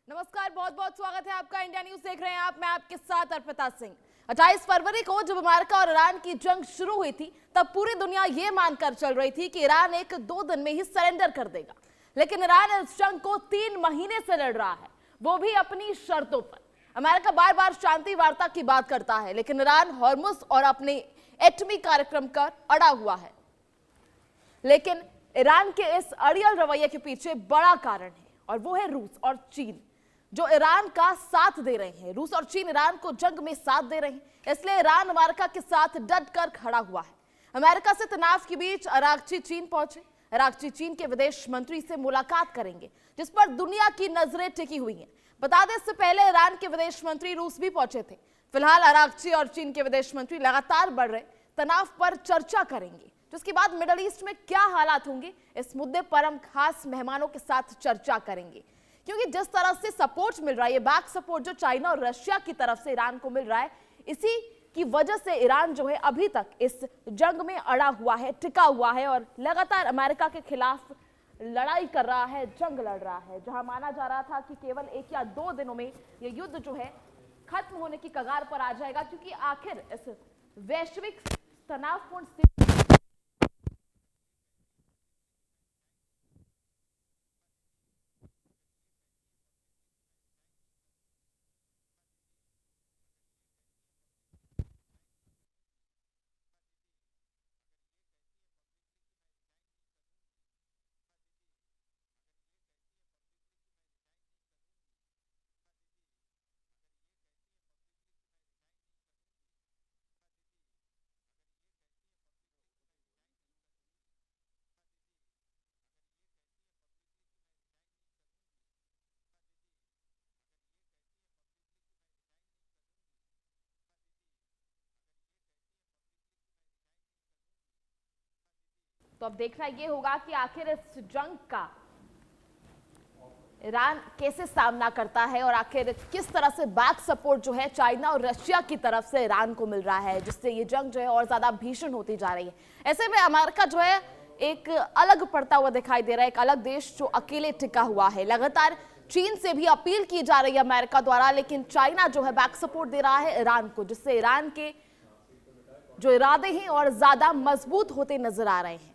नमस्कार, बहुत बहुत स्वागत है आपका। इंडिया न्यूज देख रहे हैं आप, मैं आपके साथ अर्पिता सिंह। 28 फरवरी को जब अमेरिका और ईरान की जंग शुरू हुई थी, तब पूरी दुनिया ये मानकर चल रही थी कि ईरान 1-2 दिन में ही सरेंडर कर देगा। लेकिन ईरान इस जंग को 3 महीने से लड़ रहा है, वो भी अपनी शर्तों पर। अमेरिका बार बार शांति वार्ता की बात करता है, लेकिन ईरान हॉर्मुज और अपने एटमी कार्यक्रम कर अड़ा हुआ है। लेकिन ईरान के इस अड़ियल रवैये के पीछे बड़ा कारण है, और वो है रूस और चीन, जो ईरान का साथ दे रहे हैं। रूस और चीन ईरान को जंग में साथ दे रहे हैं, इसलिए ईरान अमेरिका के साथ डट कर खड़ा हुआ है। अमेरिका से तनाव के बीच अरागची चीन पहुंचे। अरागची चीन के विदेश मंत्री से मुलाकात करेंगे, जिस पर दुनिया की नजरें टिकी हुई हैं। बता दें, इससे पहले ईरान के विदेश मंत्री रूस भी पहुंचे थे। फिलहाल अरागची और चीन के विदेश मंत्री लगातार बढ़ रहे तनाव पर चर्चा करेंगे, जिसके बाद मिडल ईस्ट में क्या हालात होंगे, इस मुद्दे पर हम खास मेहमानों के साथ चर्चा करेंगे। क्योंकि जिस तरह से सपोर्ट मिल रहा है, ये बैक सपोर्ट जो चाइना और रशिया की तरफ से ईरान को मिल रहा है, इसी की वजह से ईरान जो है अभी तक इस जंग में अड़ा हुआ है, टिका हुआ है और लगातार अमेरिका के खिलाफ लड़ाई कर रहा है, जंग लड़ रहा है। जहां माना जा रहा था कि केवल 1 या 2 दिनों में ये युद्ध जो है खत्म होने की कगार पर आ जाएगा, क्योंकि आखिर इस वैश्विक तनावपूर्ण स्थिति तो अब देखना ये होगा कि आखिर इस जंग का ईरान कैसे सामना करता है और आखिर किस तरह से बैक सपोर्ट जो है चाइना और रशिया की तरफ से ईरान को मिल रहा है, जिससे ये जंग जो है और ज्यादा भीषण होती जा रही है। ऐसे में अमेरिका जो है एक अलग पड़ता हुआ दिखाई दे रहा है, एक अलग देश जो अकेले टिका हुआ है। लगातार चीन से भी अपील की जा रही है अमेरिका द्वारा, लेकिन चाइना जो है बैक सपोर्ट दे रहा है ईरान को, जिससे ईरान के जो इरादे हैं और ज्यादा मजबूत होते नजर आ रहे हैं।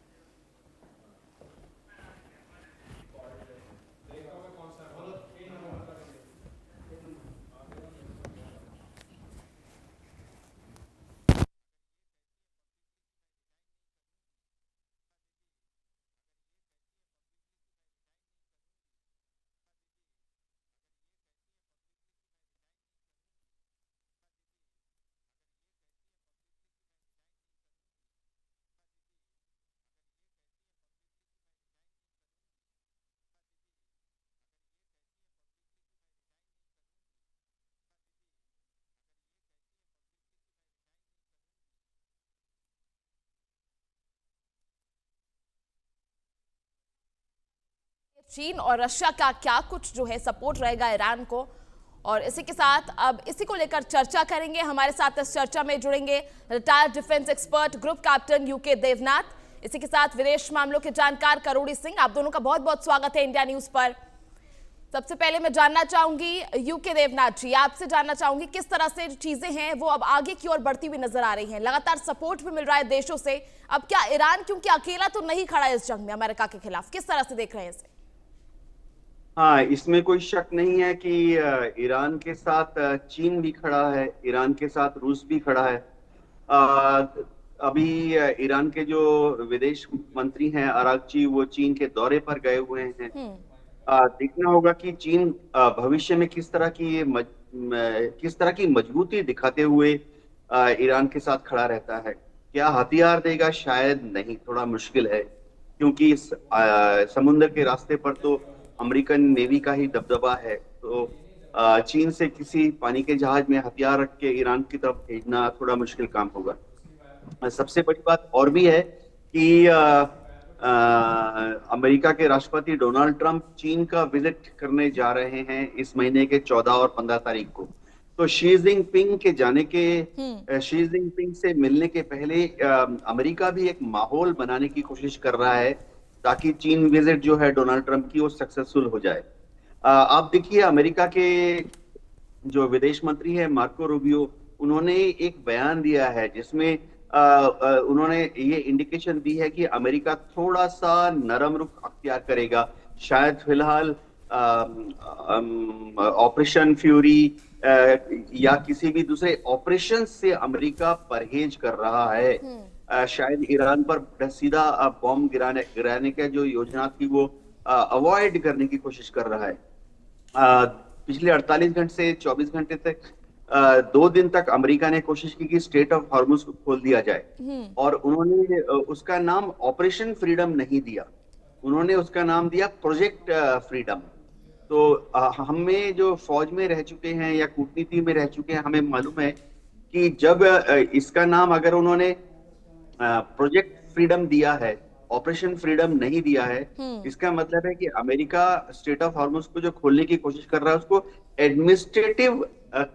चीन और रशिया का क्या कुछ जो है सपोर्ट रहेगा ईरान को, और इसी के साथ अब इसी को लेकर चर्चा करेंगे। हमारे साथ इस चर्चा में जुड़ेंगे retired defence expert group captain UK Devnath, इसी के साथ विदेश मामलों के जानकार करोड़ी सिंह। आप दोनों का बहुत बहुत स्वागत है इंडिया न्यूज पर। सबसे पहले मैं जानना चाहूंगी यूके देवनाथ जी, आपसे जानना चाहूंगी किस तरह से जो चीजें हैं वो अब आगे की ओर बढ़ती हुई नजर आ रही हैं। लगातार सपोर्ट भी मिल रहा है देशों से, अब क्या ईरान क्योंकि अकेला तो नहीं खड़ा है इस जंग में अमेरिका के खिलाफ, किस तरह से देख रहे हैं इसे? हाँ, इसमें कोई शक नहीं है कि ईरान के साथ चीन भी खड़ा है, ईरान के साथ रूस भी खड़ा है। अ, अभी ईरान के जो विदेश मंत्री हैं अरागची, वो चीन के दौरे पर गए हुए हैं। देखना होगा कि चीन भविष्य में किस तरह की मजबूती दिखाते हुए ईरान के साथ खड़ा रहता है। क्या हथियार देगा? शायद नहीं, थोड़ा मुश्किल है, क्योंकि समुद्र के रास्ते पर तो अमेरिकन नेवी का ही दबदबा है। तो चीन से किसी पानी के जहाज में हथियार रख के ईरान की तरफ भेजना थोड़ा मुश्किल काम होगा। सबसे बड़ी बात और भी है कि अमेरिका के राष्ट्रपति डोनाल्ड ट्रंप चीन का विजिट करने जा रहे हैं इस महीने के 14 और 15 तारीख को। तो शी जिनपिंग के जाने के शी जिनपिंग से मिलने के पहले अमेरिका भी एक माहौल बनाने की कोशिश कर रहा है, ताकि चीन विजिट जो है डोनाल्ड ट्रंप की वो सक्सेसफुल हो जाए। आप देखिए अमेरिका के जो विदेश मंत्री है मार्को रूबियो, उन्होंने एक बयान दिया है जिसमें उन्होंने ये इंडिकेशन दी है कि अमेरिका थोड़ा सा नरम रुख अख्तियार करेगा। शायद फिलहाल ऑपरेशन फ्यूरी या किसी भी दूसरे ऑपरेशन से अमेरिका परहेज कर रहा है। शायद ईरान पर सीधा बॉम्ब गिराने गिराने का जो योजना थी वो अवॉइड करने की कोशिश कर रहा है। पिछले 48 घंटे से 24 घंटे तक 2 दिन तक अमेरिका ने कोशिश की कि स्टेट ऑफ हॉर्मुज को खोल दिया जाए, और उन्होंने उसका नाम ऑपरेशन फ्रीडम नहीं दिया, उन्होंने उसका नाम दिया प्रोजेक्ट फ्रीडम। तो हमें जो फौज में रह चुके हैं या कूटनीति में रह चुके हैं, हमें मालूम है कि जब इसका नाम अगर उन्होंने प्रोजेक्ट फ्रीडम दिया है, ऑपरेशन फ्रीडम नहीं दिया है, इसका मतलब है कि अमेरिका स्टेट ऑफ हॉर्मुज को जो खोलने की कोशिश कर रहा है उसको एडमिनिस्ट्रेटिव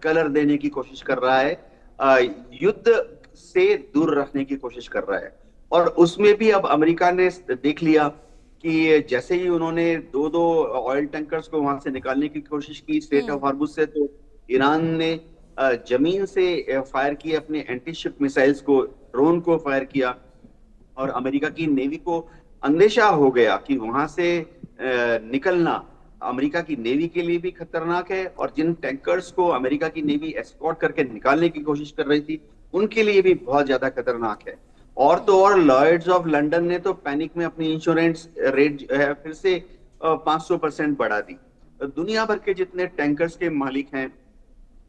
कलर देने की कोशिश कर रहा है, युद्ध से दूर रखने की कोशिश कर रहा है। और उसमें भी अब अमेरिका ने देख लिया कि जैसे ही उन्होंने दो ऑयल टैंकर्स को वहां से निकालने की कोशिश की स्टेट ऑफ हॉर्मुज से, तो ईरान ने जमीन से फायर किए अपने एंटी शिप मिसाइल्स को, ड्रोन को फायर किया, और अमेरिका की नेवी को अंदेशा हो गया कि वहां से निकलना अमेरिका की नेवी के लिए भी खतरनाक है, और जिन टैंकर्स को अमेरिका की नेवी एस्कॉर्ट करके निकालने की कोशिश कर रही थी उनके लिए भी बहुत ज्यादा खतरनाक है। और तो और लॉयड्स ऑफ लंदन ने तो पैनिक में अपनी इंश्योरेंस रेट जो है फिर से 500% बढ़ा दी। दुनिया भर के जितने टैंकर्स के मालिक हैं,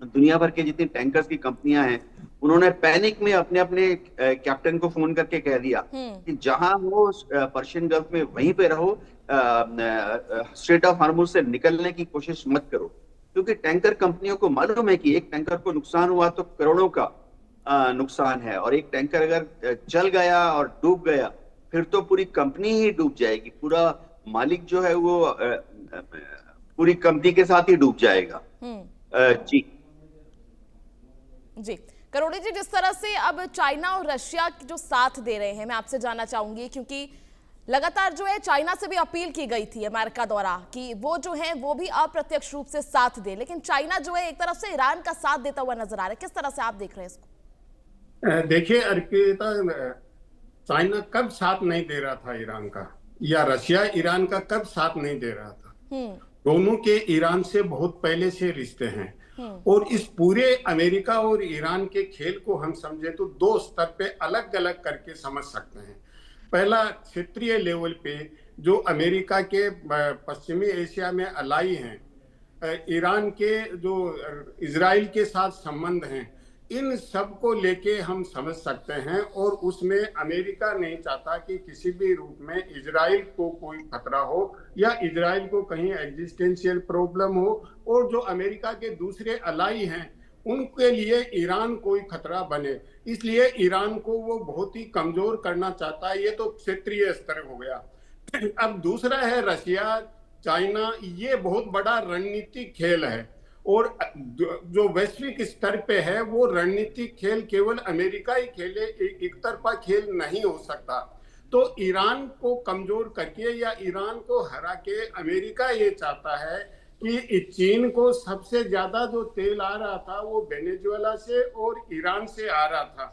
दुनिया भर के जितनी टैंकर्स की कंपनियां हैं, उन्होंने पैनिक में अपने अपने कैप्टन को फोन करके कह दिया कि जहां हो पर्शियन गल्फ में वहीं पे रहो, स्ट्रेट ऑफ हॉर्मुज से निकलने की कोशिश मत करो, क्योंकि टैंकर कंपनियों को मालूम है कि एक टैंकर को नुकसान हुआ तो करोड़ों का नुकसान है, और एक टैंकर अगर जल गया और डूब गया फिर तो पूरी कंपनी ही डूब जाएगी, पूरा मालिक जो है वो पूरी कंपनी के साथ ही डूब जाएगा। जी जी करोड़ी जी, जिस तरह से अब चाइना और रशिया जो साथ दे रहे हैं, मैं आपसे जानना चाहूंगी, क्योंकि लगातार जो है चाइना से भी अपील की गई थी अमेरिका द्वारा कि वो जो है वो भी अप्रत्यक्ष रूप से साथ दे, लेकिन चाइना जो है एक तरफ से ईरान का साथ देता हुआ नजर आ रहा है। किस तरह से आप देख रहे हैं इसको? देखिए अर्पिता, चाइना कब साथ नहीं दे रहा था ईरान का, या रशिया ईरान का कब साथ नहीं दे रहा था? दोनों के ईरान से बहुत पहले से रिश्ते हैं, और इस पूरे अमेरिका और ईरान के खेल को हम समझे तो 2 स्तर पे अलग अलग करके समझ सकते हैं। पहला, क्षेत्रीय लेवल पे जो अमेरिका के पश्चिमी एशिया में अलाई हैं, ईरान के जो इजराइल के साथ संबंध हैं, इन सब को लेके हम समझ सकते हैं, और उसमें अमेरिका नहीं चाहता कि किसी भी रूप में इजराइल को कोई खतरा हो या इजराइल को कहीं एग्जिस्टेंशियल प्रॉब्लम हो, और जो अमेरिका के दूसरे अलाई हैं उनके लिए ईरान कोई खतरा बने, इसलिए ईरान को वो बहुत ही कमजोर करना चाहता है। ये तो क्षेत्रीय स्तर हो गया। अब दूसरा है रशिया चाइना, ये बहुत बड़ा रणनीतिक खेल है, और जो वैश्विक स्तर पे है वो रणनीतिक खेल केवल अमेरिका ही खेले, एक तरफा खेल नहीं हो सकता। तो ईरान को कमजोर करके या ईरान को हरा के अमेरिका ये चाहता है कि चीन को सबसे ज्यादा जो तेल आ रहा था वो वेनेजुएला से और ईरान से आ रहा था,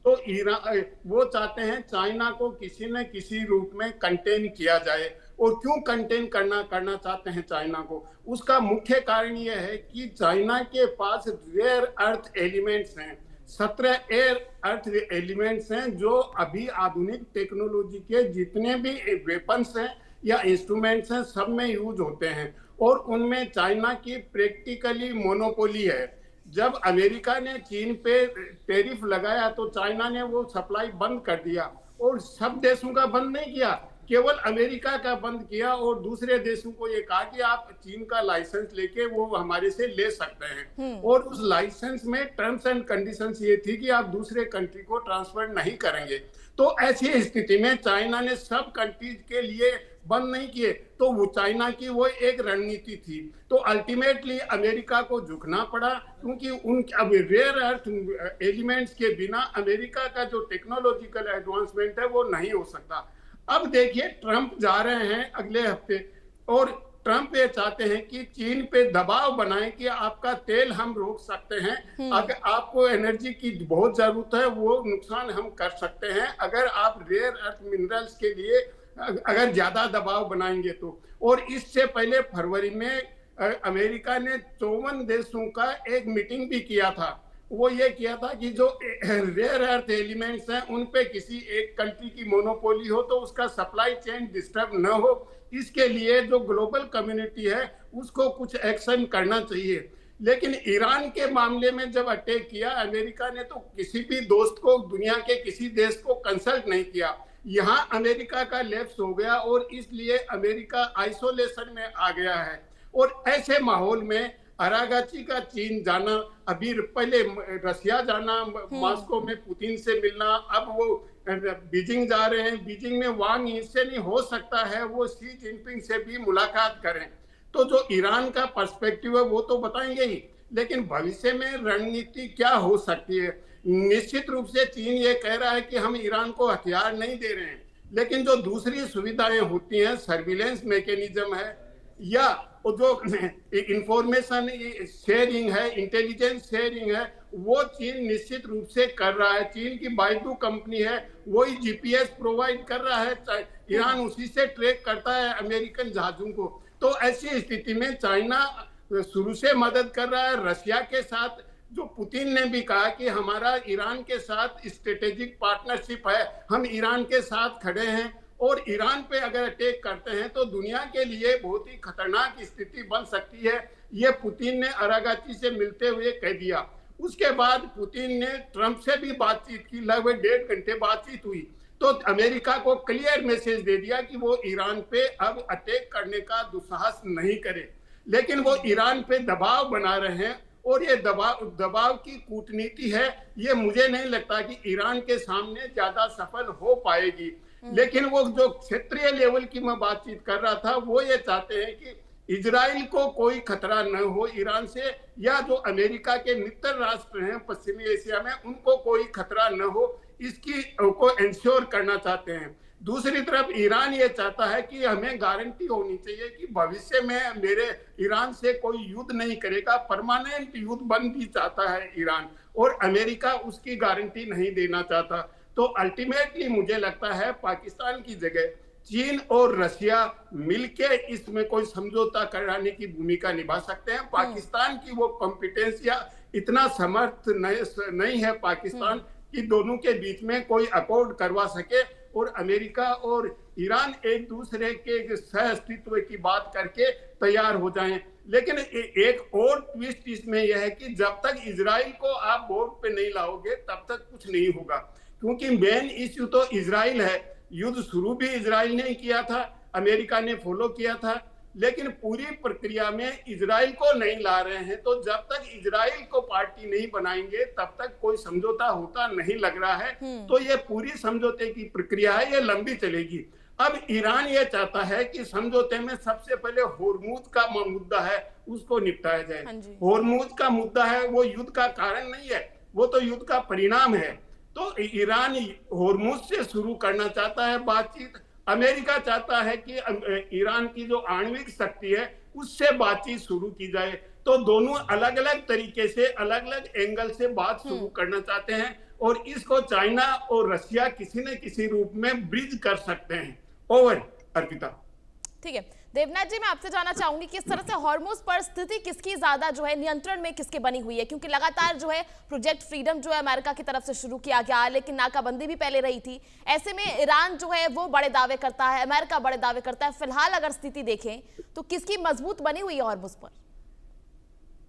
तो ईरान वो चाहते हैं चाइना को किसी न किसी रूप में कंटेन किया जाए। और क्यों कंटेन करना चाहते हैं चाइना को? उसका मुख्य कारण यह है कि चाइना के पास रेयर अर्थ एलिमेंट्स हैं, 17 एयर अर्थ एलिमेंट्स हैं, जो अभी आधुनिक टेक्नोलॉजी के जितने भी वेपन्स हैं या इंस्ट्रूमेंट्स हैं सब में यूज होते हैं, और उनमें चाइना की प्रैक्टिकली मोनोपोली है। जब अमेरिका ने चीन पे टैरिफ लगाया तो चाइना ने वो सप्लाई बंद कर दिया, और सब देशों का बंद नहीं किया, केवल अमेरिका का बंद किया, और दूसरे देशों को ये कहा कि आप चीन का लाइसेंस लेके वो हमारे से ले सकते हैं, और उस लाइसेंस में टर्म्स एंड कंडीशंस ये थी कि आप दूसरे कंट्री को ट्रांसफर नहीं करेंगे। तो ऐसी स्थिति में चाइना ने सब कंट्रीज के लिए बंद नहीं किए, तो वो चाइना की वो एक रणनीति थी। तो अल्टीमेटली अमेरिका को झुकना पड़ा, क्योंकि उन अब रेयर अर्थ एलिमेंट्स के बिना अमेरिका का जो टेक्नोलॉजिकल एडवांसमेंट है वो नहीं हो सकता। अब देखिए ट्रंप जा रहे हैं अगले हफ्ते, और ट्रंप ये चाहते हैं कि चीन पे दबाव बनाएं कि आपका तेल हम रोक सकते हैं, अगर आपको एनर्जी की बहुत जरूरत है वो नुकसान हम कर सकते हैं अगर आप रेयर अर्थ मिनरल्स के लिए अगर ज्यादा दबाव बनाएंगे तो। और इससे पहले फरवरी में अमेरिका ने 54 देशों का एक मीटिंग भी किया था। वो ये किया था कि जो रेयर अर्थ एलिमेंट्स हैं उन पे किसी एक कंट्री की मोनोपोली हो तो उसका सप्लाई चेन डिस्टर्ब न हो, इसके लिए जो ग्लोबल कम्युनिटी है उसको कुछ एक्शन करना चाहिए। लेकिन ईरान के मामले में जब अटैक किया अमेरिका ने तो किसी भी दोस्त को, दुनिया के किसी देश को कंसल्ट नहीं किया। यहाँ अमेरिका का लैप्स हो गया और इसलिए अमेरिका आइसोलेशन में आ गया है। और ऐसे माहौल में अरागाची का चीन जाना, अभी पहले रसिया जाना, मॉस्को में पुतिन से मिलना, अब वो बीजिंग जा रहे हैं। बीजिंग में वांग यी से नहीं, हो सकता है वो शी जिनपिंग से भी मुलाकात करें। तो जो ईरान का पर्सपेक्टिव है वो तो बताएंगे ही, लेकिन भविष्य में रणनीति क्या हो सकती है। निश्चित रूप से चीन ये कह रहा है कि हम ईरान को हथियार नहीं दे रहे हैं, लेकिन जो दूसरी सुविधाएं होती हैं, सर्विलेंस मैकेनिज्म है या जो इंफॉर्मेशन शेयरिंग है, इंटेलिजेंस शेयरिंग है, वो चीन निश्चित रूप से कर रहा है। चीन की बाइडू कंपनी है, वही जीपीएस प्रोवाइड कर रहा है, ईरान उसी से ट्रैक करता है अमेरिकन जहाजों को। तो ऐसी स्थिति में चाइना शुरू से मदद कर रहा है रशिया के साथ। जो पुतिन ने भी कहा कि हमारा ईरान के साथ स्ट्रेटेजिक पार्टनरशिप है, हम ईरान के साथ खड़े हैं और ईरान पे अगर अटैक करते हैं तो दुनिया के लिए बहुत ही खतरनाक स्थिति बन सकती है। ये पुतिन ने अरागाची से मिलते हुए कह दिया। उसके बाद पुतिन ने ट्रंप से भी बातचीत की, लगभग 1.5 घंटे बातचीत हुई, तो अमेरिका को क्लियर मैसेज दे दिया कि वो ईरान पे अब अटैक करने का दुस्साहस नहीं करे। लेकिन वो ईरान पे दबाव बना रहे हैं और ये दबाव की कूटनीति है, ये मुझे नहीं लगता कि ईरान के सामने ज्यादा सफल हो पाएगी। लेकिन वो जो क्षेत्रीय लेवल की मैं बातचीत कर रहा था, वो ये चाहते हैं कि इजराइल को कोई खतरा न हो ईरान से, या जो अमेरिका के मित्र राष्ट्र हैं पश्चिमी एशिया में उनको कोई खतरा न हो, इसकी को इंश्योर करना चाहते हैं। दूसरी तरफ ईरान ये चाहता है कि हमें गारंटी होनी चाहिए कि भविष्य में मेरे ईरान से कोई युद्ध नहीं करेगा। परमानेंट युद्ध बंदी चाहता है ईरान, और अमेरिका उसकी गारंटी नहीं देना चाहता। तो अल्टीमेटली मुझे लगता है पाकिस्तान की जगह चीन और रशिया मिलके इसमें कोई समझौता कराने की भूमिका निभा सकते हैं। पाकिस्तान की वो कॉम्पिटेंस या इतना समर्थ नहीं है पाकिस्तान कि दोनों के बीच में कोई अकॉर्ड करवा सके और अमेरिका और ईरान एक दूसरे के सह अस्तित्व की बात करके तैयार हो जाएं। लेकिन एक और ट्विस्ट इसमें यह है कि जब तक इजराइल को आप बोर्ड पे नहीं लाओगे तब तक कुछ नहीं होगा, क्योंकि मेन इश्यू तो इजराइल है। युद्ध शुरू भी इजराइल ने किया था, अमेरिका ने फॉलो किया था, लेकिन पूरी प्रक्रिया में इजराइल को नहीं ला रहे हैं। तो जब तक इजराइल को पार्टी नहीं बनाएंगे तब तक कोई समझौता होता नहीं लग रहा है। तो ये पूरी समझौते की प्रक्रिया है, ये लंबी चलेगी। अब ईरान ये चाहता है कि समझौते में सबसे पहले होर्मुज का मुद्दा है उसको निपटाया जाए। होर्मुज का मुद्दा है, वो युद्ध का कारण नहीं है, वो तो युद्ध का परिणाम है। तो ईरान होर्मुज से शुरू करना चाहता है बातचीत। अमेरिका चाहता है कि ईरान की जो आणविक शक्ति है उससे बातचीत शुरू की जाए। तो दोनों अलग अलग तरीके से, अलग अलग एंगल से बात शुरू करना चाहते हैं, और इसको चाइना और रशिया किसी न किसी रूप में ब्रिज कर सकते हैं। ओवर अर्पिता। ठीक है देवनाथ जी, मैं आपसे जानना चाहूंगी किस तरह से हॉर्मुज पर स्थिति किसकी ज्यादा जो है नियंत्रण में किसके बनी हुई है, क्योंकि लगातार जो है प्रोजेक्ट फ्रीडम जो है अमेरिका की तरफ से शुरू किया गया, लेकिन नाकाबंदी भी पहले रही थी। ऐसे में ईरान जो है वो बड़े दावे करता है, अमेरिका बड़े दावे करता है। फिलहाल अगर स्थिति देखें तो किसकी मजबूत बनी हुई है हॉर्मुज पर?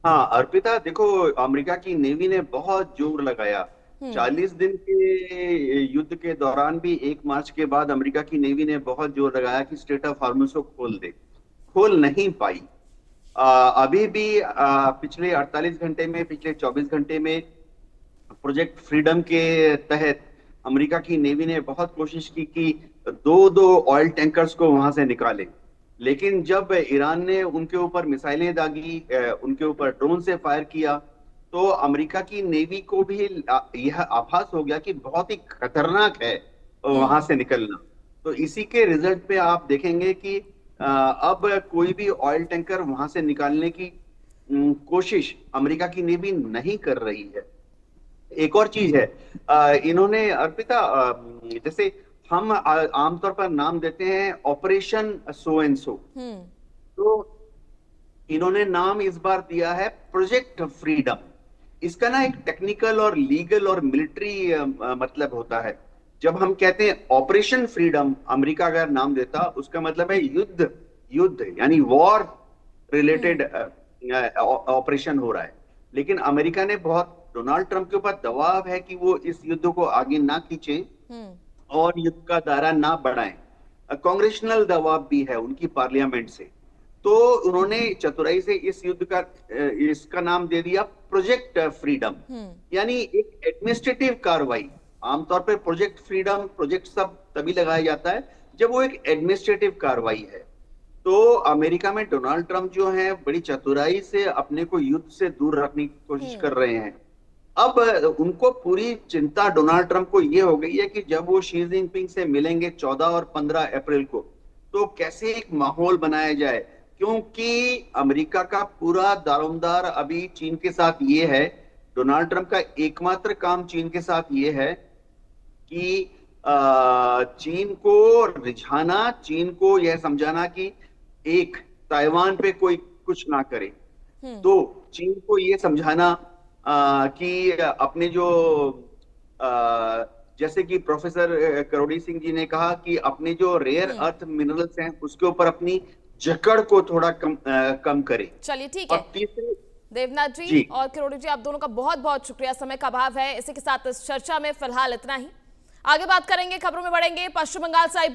हाँ अर्पिता, देखो अमेरिका की नेवी ने बहुत जोर लगाया। 40 दिन के युद्ध के दौरान भी 1 मार्च के बाद अमेरिका की नेवी ने बहुत जोर लगाया कि स्ट्रेट ऑफ हॉर्मुज को खोल दे, खोल नहीं पाई। अभी भी पिछले 48 घंटे में, पिछले 24 घंटे में प्रोजेक्ट फ्रीडम के तहत अमेरिका की नेवी ने बहुत कोशिश की कि 2 ऑयल टैंकर्स को वहां से निकाले। लेकिन जब ईरान ने उनके ऊपर मिसाइलें दागी, उनके ऊपर ड्रोन से फायर किया, तो अमेरिका की नेवी को भी यह आभास हो गया कि बहुत ही खतरनाक है वहां से निकलना। तो इसी के रिजल्ट पे आप देखेंगे कि अब कोई भी ऑयल टैंकर वहां से निकालने की कोशिश अमेरिका की नेवी नहीं कर रही है। एक और चीज है, इन्होंने अर्पिता, जैसे हम आमतौर पर नाम देते हैं ऑपरेशन सो एंड सो, तो इन्होंने नाम इस बार दिया है प्रोजेक्ट फ्रीडम। इसका ना एक टेक्निकल और लीगल और मिलिट्री मतलब होता है। जब हम कहते हैं ऑपरेशन फ्रीडम, अमेरिका अगर नाम देता, उसका मतलब है युद्ध, युद्ध यानी वॉर रिलेटेड ऑपरेशन हो रहा है। लेकिन अमेरिका ने बहुत, डोनाल्ड ट्रंप के ऊपर दबाव है कि वो इस युद्ध को आगे ना खींचे और युद्ध का दायरा ना बढ़ाएं। कांग्रेशनल दबाव भी है उनकी पार्लियामेंट से। तो उन्होंने चतुराई से इस युद्ध का इसका नाम दे दिया प्रोजेक्ट फ्रीडम, यानी एक एडमिनिस्ट्रेटिव कार्रवाई। आमतौर पर प्रोजेक्ट फ्रीडम, प्रोजेक्ट सब तभी लगाया जाता है जब वो एक एडमिनिस्ट्रेटिव कार्रवाई है। तो अमेरिका में डोनाल्ड ट्रंप जो है बड़ी चतुराई से अपने को युद्ध से दूर रखने की कोशिश कर रहे हैं। अब उनको पूरी चिंता डोनाल्ड ट्रंप को ये हो गई है कि जब वो शी जिनपिंग से मिलेंगे 14 और 15 अप्रैल को, तो कैसे एक माहौल बनाया जाए, क्योंकि अमेरिका का पूरा दारोमदार अभी चीन के साथ ये है। डोनाल्ड ट्रंप का एकमात्र काम चीन के साथ ये है कि चीन को रिझाना, चीन को यह समझाना कि एक ताइवान पे कोई कुछ ना करे। तो चीन को ये समझाना कि अपने जो जैसे कि प्रोफेसर करोड़ी सिंह जी ने कहा कि अपने जो रेयर अर्थ मिनरल्स हैं उसके ऊपर अपनी जकड़ को थोड़ा कम करे। चलिए ठीक है। और तीसरे, देवनाथ जी और करोड़ी जी, आप दोनों का बहुत बहुत शुक्रिया। समय का अभाव है, इसी के साथ इस चर्चा में फिलहाल इतना ही। आगे बात करेंगे, खबरों में बढ़ेंगे। पश्चिम बंगाल से